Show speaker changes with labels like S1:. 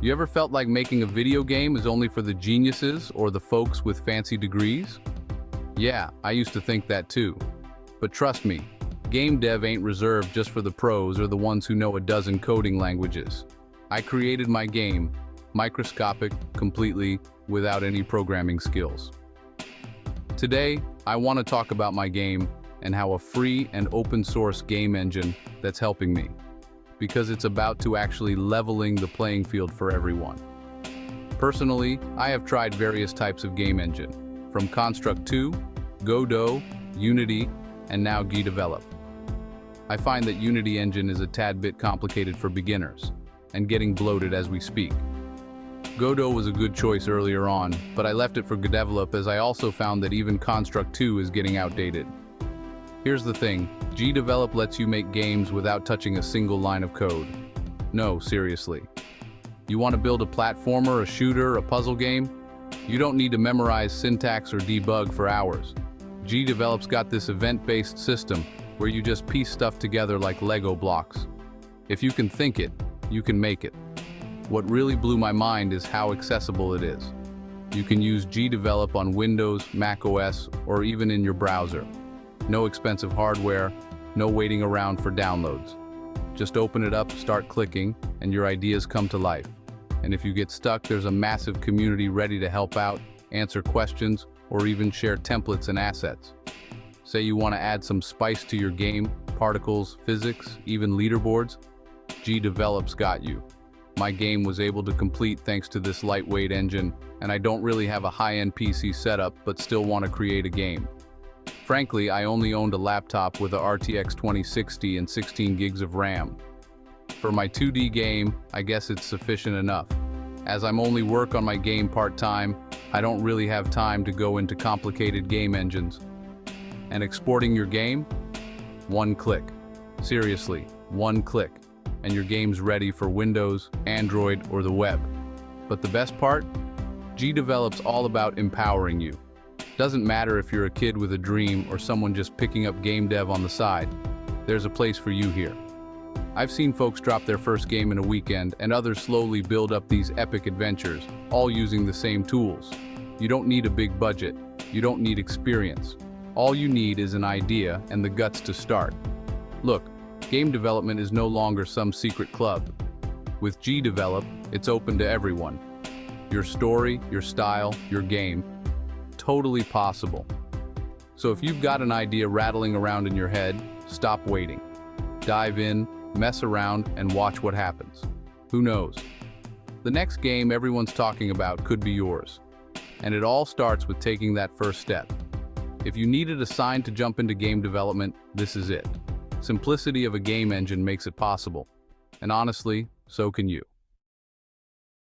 S1: You ever felt like making a video game is only for the geniuses or the folks with fancy degrees? Yeah, I used to think that too. But trust me, game dev ain't reserved just for the pros or the ones who know a dozen coding languages. I created my game, Microscopic, completely without any programming skills. Today, I want to talk about my game and how a free and open source game engine that's helping me, because it's about to actually leveling the playing field for everyone. Personally, I have tried various types of game engine, from Construct 2, Godot, Unity, and now GDevelop. I find that Unity engine is a tad bit complicated for beginners, and getting bloated as we speak. Godot was a good choice earlier on, but I left it for GDevelop as I also found that even Construct 2 is getting outdated. Here's the thing, GDevelop lets you make games without touching a single line of code. No, seriously. You want to build a platformer, a shooter, a puzzle game? You don't need to memorize syntax or debug for hours. GDevelop's got this event-based system where you just piece stuff together like Lego blocks. If you can think it, you can make it. What really blew my mind is how accessible it is. You can use GDevelop on Windows, Mac OS, or even in your browser. No expensive hardware, no waiting around for downloads. Just open it up, start clicking, and your ideas come to life. And if you get stuck, there's a massive community ready to help out, answer questions, or even share templates and assets. Say you want to add some spice to your game, particles, physics, even leaderboards, GDevelop's got you. My game was able to complete thanks to this lightweight engine, and I don't really have a high-end PC setup but still want to create a game. Frankly, I only owned a laptop with a RTX 2060 and 16 gigs of RAM. For my 2D game, I guess it's sufficient enough. As I'm only work on my game part-time, I don't really have time to go into complicated game engines. And exporting your game? One click. Seriously, one click. And your game's ready for Windows, Android, or the web. But the best part? GDevelop's all about empowering you. Doesn't matter if you're a kid with a dream or someone just picking up game dev on the side, there's a place for you here. I've seen folks drop their first game in a weekend and others slowly build up these epic adventures, all using the same tools. You don't need a big budget, you don't need experience. All you need is an idea and the guts to start. Look, game development is no longer some secret club. With GDevelop, it's open to everyone. Your story, your style, your game, totally possible. So if you've got an idea rattling around in your head, stop waiting. Dive in, mess around, and watch what happens. Who knows? The next game everyone's talking about could be yours. And it all starts with taking that first step. If you needed a sign to jump into game development, this is it. Simplicity of a game engine makes it possible. And honestly, so can you.